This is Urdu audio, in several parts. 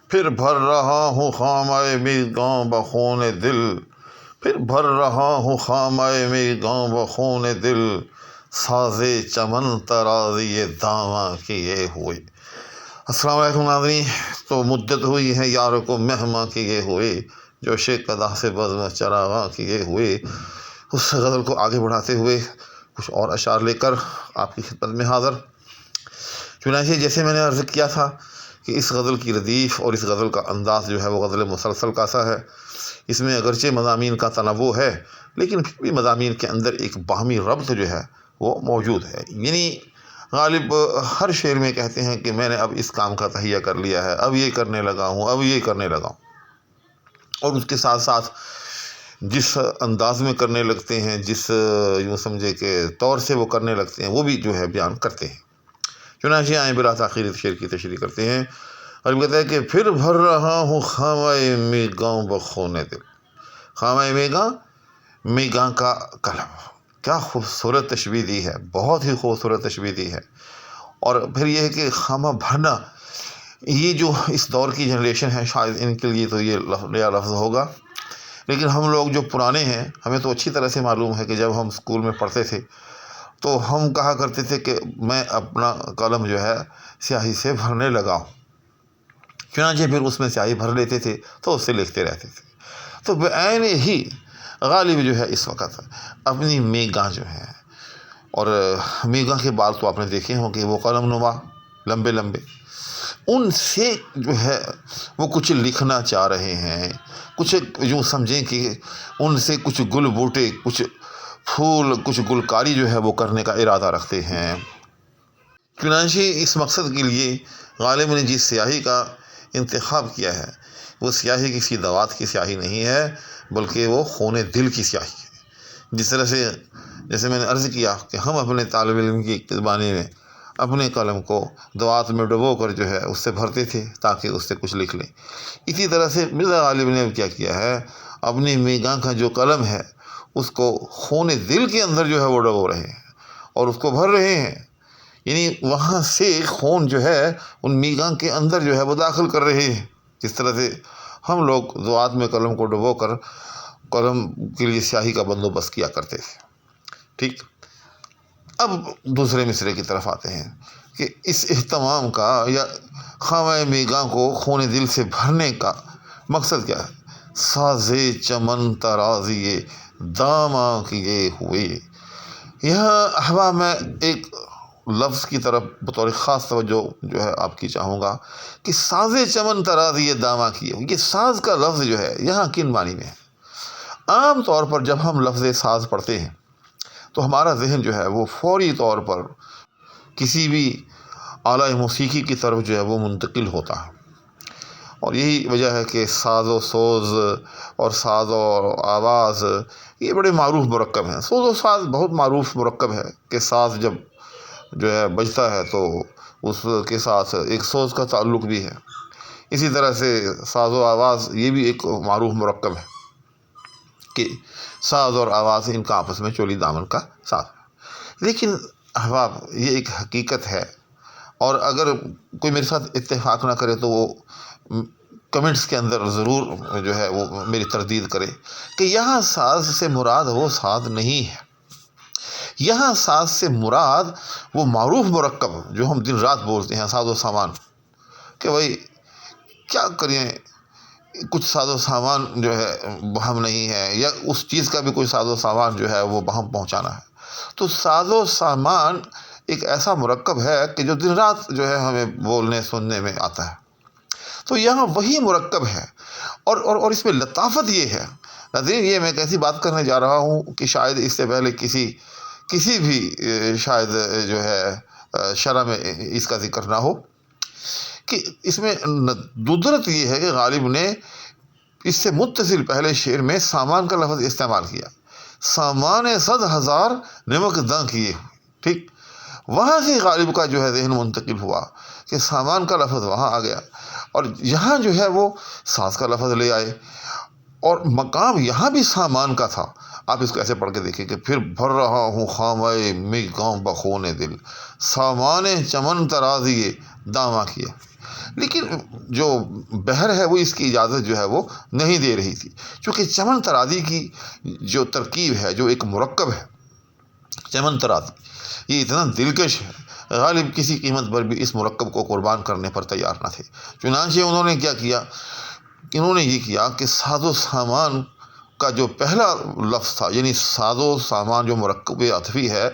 پھر بھر رہا ہوں خامۂ میگاں بخون دل، پھر بھر رہا ہوں خامۂ میگاں بخون دل، ساز چمن ترازی داماں کیے ہوئے۔ السلام علیکم ناظرین۔ تو مدت ہوئی ہے یار کو مہماں کیے ہوئے، جوش قدح سے بزم چراغاں کیے ہوئے۔ اس غزل کو آگے بڑھاتے ہوئے کچھ اور اشعار لے کر آپ کی خدمت میں حاضر۔ چنانچہ جیسے میں نے عرض کیا تھا کہ اس غزل کی ردیف اور اس غزل کا انداز جو ہے وہ غزل مسلسل کا سا ہے۔ اس میں اگرچہ مضامین کا تنوع ہے، لیکن پھر بھی مضامین کے اندر ایک باہمی ربط جو ہے وہ موجود ہے۔ یعنی غالب ہر شعر میں کہتے ہیں کہ میں نے اب اس کام کا تہیہ کر لیا ہے، اب یہ کرنے لگا ہوں، اب یہ کرنے لگا ہوں، اور اس کے ساتھ ساتھ جس انداز میں کرنے لگتے ہیں، جس یوں سمجھے کہ طور سے وہ کرنے لگتے ہیں، وہ بھی جو ہے بیان کرتے ہیں۔ چنانچہ آئیں بلا تاخیر اس شعر کی تشریح کرتے ہیں اور کہتا ہے کہ پھر بھر رہا ہوں خامۂ میگاں بخون دل۔ خامۂ میگاں، میگاں کا قلم، کیا خوبصورت تشبیہ دی ہے، بہت ہی خوبصورت تشبیہ دی ہے۔ اور پھر یہ ہے کہ خامہ بھرنا، یہ جو اس دور کی جنریشن ہے شاید ان کے لیے تو یہ نیا لفظ ہوگا، لیکن ہم لوگ جو پرانے ہیں ہمیں تو اچھی طرح سے معلوم ہے کہ جب ہم اسکول میں پڑھتے تھے تو ہم کہا کرتے تھے کہ میں اپنا قلم جو ہے سیاہی سے بھرنے لگا ہوں۔ چنانچہ پھر اس میں سیاہی بھر لیتے تھے تو اس سے لکھتے رہتے تھے۔ تو بعین ہی غالب جو ہے اس وقت اپنی میگاں جو ہے، اور میگاں کے بال تو آپ نے دیکھے ہوں کہ وہ قلم نما لمبے لمبے، ان سے جو ہے وہ کچھ لکھنا چاہ رہے ہیں، کچھ یوں سمجھیں کہ ان سے کچھ گل بوٹے، کچھ پھول، کچھ گلکاری جو ہے وہ کرنے کا ارادہ رکھتے ہیں۔ چنانچہ اس مقصد کے لیے غالب نے جس سیاہی کا انتخاب کیا ہے وہ سیاہی کسی دوات کی سیاہی نہیں ہے، بلکہ وہ خون دل کی سیاہی ہے۔ جس طرح سے جیسے میں نے عرض کیا کہ ہم اپنے طالب علم کی زبانی میں اپنے قلم کو دوات میں ڈبو کر جو ہے اس سے بھرتے تھے تاکہ اس سے کچھ لکھ لیں، اسی طرح سے مرزا غالب نے کیا کیا ہے، اپنی میگاں کا جو قلم ہے اس کو خون دل کے اندر جو ہے وہ ڈبو رہے ہیں اور اس کو بھر رہے ہیں۔ یعنی وہاں سے خون جو ہے ان میگاں کے اندر جو ہے وہ داخل کر رہے ہیں، جس طرح سے ہم لوگ دوات میں قلم کو ڈبو کر قلم کے لیے سیاہی کا بندوبست کیا کرتے تھے۔ ٹھیک، اب دوسرے مصرعے کی طرف آتے ہیں کہ اس اہتمام کا یا خامۂ میگاں کو خون دل سے بھرنے کا مقصد کیا ہے؟ ساز چمن ترازی داماں کیے ہوئے۔ یہاں احباب میں ایک لفظ کی طرف بطور خاص توجہ جو ہے آپ کی چاہوں گا کہ ساز چمن ترازی داماں کیے ہوئے، یہ ساز کا لفظ جو ہے یہاں کن معنی میں ہے؟ عام طور پر جب ہم لفظ ساز پڑھتے ہیں تو ہمارا ذہن جو ہے وہ فوری طور پر کسی بھی آلہ موسیقی کی طرف جو ہے وہ منتقل ہوتا ہے، اور یہی وجہ ہے کہ ساز و سوز اور ساز و آواز یہ بڑے معروف مرکب ہیں۔ سوز و ساز بہت معروف مرکب ہے کہ ساز جب جو ہے بجتا ہے تو اس کے ساتھ ایک سوز کا تعلق بھی ہے، اسی طرح سے ساز و آواز یہ بھی ایک معروف مرکب ہے کہ ساز اور آواز ان کا آپس میں چولی دامن کا ساتھ ہے۔ لیکن احباب یہ ایک حقیقت ہے، اور اگر کوئی میرے ساتھ اتفاق نہ کرے تو وہ کمنٹس کے اندر ضرور جو ہے وہ میری تردید کرے کہ یہاں ساز سے مراد وہ ساز نہیں ہے، یہاں ساز سے مراد وہ معروف مرکب جو ہم دن رات بولتے ہیں، ساز و سامان، کہ بھائی کیا کریں، کچھ ساز و سامان جو ہے بہم نہیں ہے، یا اس چیز کا بھی کوئی ساز و سامان جو ہے وہ بہم پہنچانا ہے۔ تو ساز و سامان ایک ایسا مرکب ہے کہ جو دن رات جو ہے ہمیں بولنے سننے میں آتا ہے، تو یہاں وہی مرکب ہے، اور اس میں لطافت یہ ہے ناظرین، یہ میں ایک ایسی بات کرنے جا رہا ہوں کہ شاید اس سے پہلے کسی بھی شاید جو ہے شرح میں اس کا ذکر نہ ہو، کہ اس میں ندرت یہ ہے کہ غالب نے اس سے متصل پہلے شعر میں سامان کا لفظ استعمال کیا، سامان 100,000 نمک داں کیے ہوئے۔ ٹھیک، وہاں سے غالب کا جو ہے ذہن منتقل ہوا کہ سامان کا لفظ وہاں آ گیا، اور یہاں جو ہے وہ ساز کا لفظ لے آئے، اور مقام یہاں بھی سامان کا تھا۔ آپ اس کو ایسے پڑھ کے دیکھیں کہ پھر بھر رہا ہوں خامۂ میگاں بخون دل، سامان چمن ترازی داماں کیے۔ لیکن جو بحر ہے وہ اس کی اجازت جو ہے وہ نہیں دے رہی تھی، چونکہ چمن ترازی کی جو ترکیب ہے، جو ایک مرکب ہے چمن ترازی، یہ اتنا دلکش ہے، غالب کسی قیمت پر بھی اس مرکب کو قربان کرنے پر تیار نہ تھے۔ چنانچہ انہوں نے کیا کیا، انہوں نے یہ کیا کہ ساز و سامان کا جو پہلا لفظ تھا، یعنی ساز و سامان جو مرکب عطفی ہے،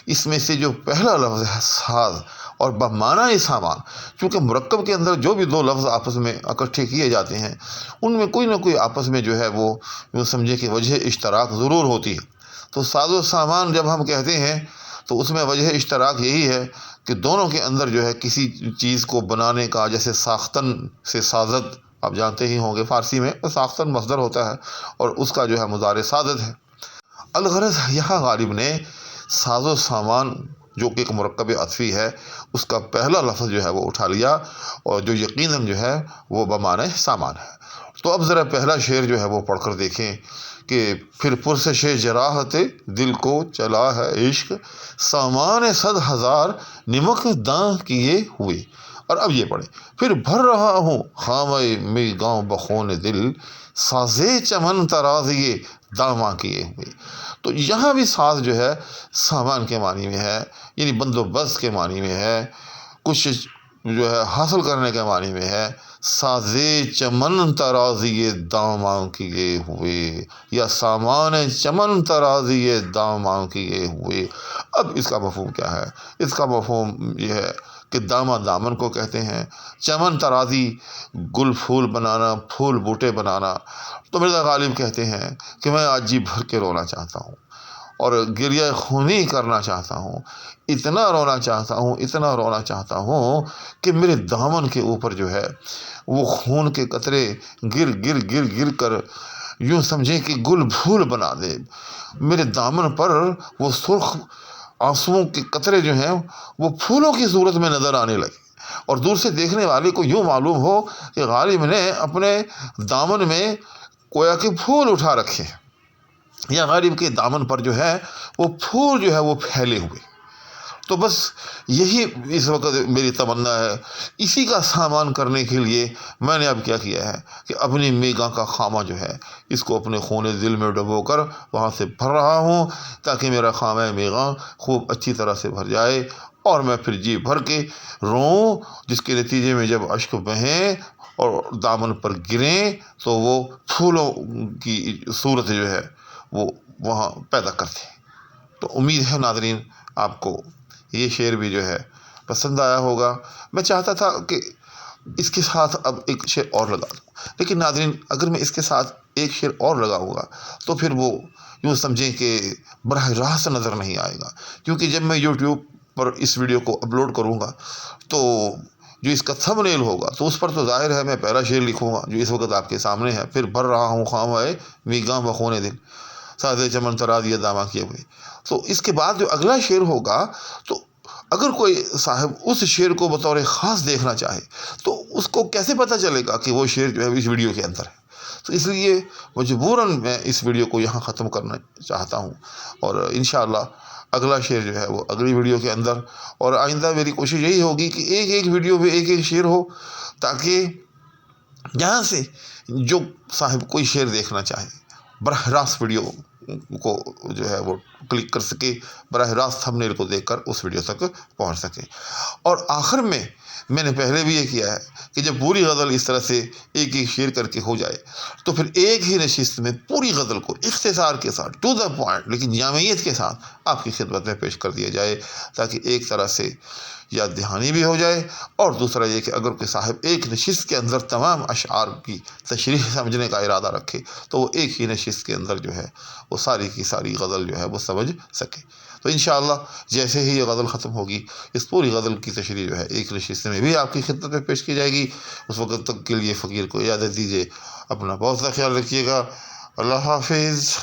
اس میں سے جو پہلا لفظ ہے ساز اور بمعنی سامان، چونکہ مرکب کے اندر جو بھی دو لفظ آپس میں اکٹھے کیے جاتے ہیں ان میں کوئی نہ کوئی آپس میں جو ہے وہ یوں سمجھے کہ وجہ اشتراک ضرور ہوتی ہے۔ تو ساز و سامان جب ہم کہتے ہیں تو اس میں وجہ اشتراک یہی ہے کہ دونوں کے اندر جو ہے کسی چیز کو بنانے کا، جیسے ساختن سے سازت، آپ جانتے ہی ہوں گے فارسی میں ساختن مصدر ہوتا ہے اور اس کا جو ہے مضارع سازت ہے۔ الغرض یہاں غالب نے ساز و سامان جو کہ ایک مرکب عطفی ہے اس کا پہلا لفظ جو ہے وہ اٹھا لیا، اور جو یقیناً جو ہے وہ بمعنی سامان ہے۔ تو اب ذرا پہلا شعر جو ہے وہ پڑھ کر دیکھیں کہ پھر پرسش جراحت دل کو چلا ہے عشق، سامان 100,000 نمک داں کیے ہوئے۔ اور اب یہ پڑھیں، پھر بھر رہا ہوں خامہ می گاؤں بخون دل، سازے چمن ترازیے داماں کیے ہوئے۔ تو یہاں بھی ساز جو ہے سامان کے معنی میں ہے، یعنی بندوبست کے معنی میں ہے، کچھ جو ہے حاصل کرنے کے معنی میں ہے۔ سازے چمن ترازیے داماں کیے ہوئے، یا سامان چمن ترازیے داماں کیے ہوئے۔ اب اس کا مفہوم کیا ہے؟ اس کا مفہوم یہ ہے کہ داماں دامن کو کہتے ہیں، چمن ترازی گل پھول بنانا، پھول بوٹے بنانا۔ تو مرزا غالب کہتے ہیں کہ میں آج جی بھر کے رونا چاہتا ہوں اور گریہ خونی کرنا چاہتا ہوں، اتنا رونا چاہتا ہوں، اتنا رونا چاہتا ہوں کہ میرے دامن کے اوپر جو ہے وہ خون کے قطرے گر گر گر گر کر یوں سمجھیں کہ گل پھول بنا دے، میرے دامن پر وہ سرخ آنسوؤں کے قطرے جو ہیں وہ پھولوں کی صورت میں نظر آنے لگے، اور دور سے دیکھنے والے کو یوں معلوم ہو کہ غالب نے اپنے دامن میں گویا کہ پھول اٹھا رکھے ہیں، یا غالب کے دامن پر جو ہے وہ پھول جو ہے وہ پھیلے ہوئے۔ تو بس یہی اس وقت میری تمنا ہے، اسی کا سامان کرنے کے لیے میں نے اب کیا کیا ہے کہ اپنی میگاں کا خامہ جو ہے اس کو اپنے خون دل میں ڈبو کر وہاں سے بھر رہا ہوں، تاکہ میرا خامہ میگاں خوب اچھی طرح سے بھر جائے اور میں پھر جی بھر کے روں، جس کے نتیجے میں جب اشک بہیں اور دامن پر گریں تو وہ پھولوں کی صورت جو ہے وہ وہاں پیدا کرتے ہیں۔ تو امید ہے ناظرین آپ کو یہ شعر بھی جو ہے پسند آیا ہوگا۔ میں چاہتا تھا کہ اس کے ساتھ اب ایک شعر اور لگا دوں، لیکن ناظرین اگر میں اس کے ساتھ ایک شعر اور لگاؤں گا تو پھر وہ یوں سمجھیں کہ براہ راست نظر نہیں آئے گا، کیونکہ جب میں یوٹیوب پر اس ویڈیو کو اپلوڈ کروں گا تو جو اس کا تھمب نیل ہوگا تو اس پر تو ظاہر ہے میں پہلا شعر لکھوں گا جو اس وقت آپ کے سامنے ہے، پھر بھر رہا ہوں خامہ میگاں بخون دل، سازے چمن ترازیے داماں کیے ہوئے۔ تو اس کے بعد جو اگلا شعر ہوگا، تو اگر کوئی صاحب اس شعر کو بطور خاص دیکھنا چاہے تو اس کو کیسے پتہ چلے گا کہ وہ شعر جو ہے اس ویڈیو کے اندر ہے؟ تو اس لیے مجبوراً میں اس ویڈیو کو یہاں ختم کرنا چاہتا ہوں، اور انشاءاللہ اگلا شعر جو ہے وہ اگلی ویڈیو کے اندر، اور آئندہ میری کوشش یہی ہوگی کہ ایک ایک ویڈیو میں ایک ایک شعر ہو، تاکہ یہاں سے جو صاحب کوئی شعر دیکھنا چاہے براہ راست ویڈیو کو جو ہے وہ کلک کر سکے، براہ راست تھمبنیل کو دیکھ کر اس ویڈیو تک پہنچ سکے۔ اور آخر میں نے پہلے بھی یہ کیا ہے کہ جب پوری غزل اس طرح سے ایک ایک شعر کر کے ہو جائے تو پھر ایک ہی نشست میں پوری غزل کو اختصار کے ساتھ ٹو دا پوائنٹ لیکن جامعیت کے ساتھ آپ کی خدمت میں پیش کر دیا جائے، تاکہ ایک طرح سے یاد دہانی بھی ہو جائے، اور دوسرا یہ کہ اگر کوئی صاحب ایک نشست کے اندر تمام اشعار کی تشریح سمجھنے کا ارادہ رکھے تو وہ ایک ہی نشست کے اندر جو ہے وہ ساری کی ساری غزل جو ہے وہ سمجھ سکے۔ تو انشاءاللہ جیسے ہی یہ غزل ختم ہوگی اس پوری غزل کی تشریح جو ہے ایک نشست میں بھی آپ کی خدمت میں پیش کی جائے گی۔ اس وقت تک کے لیے فقیر کو اجازت دیجیے، اپنا بہت سا خیال رکھیے گا، اللہ حافظ۔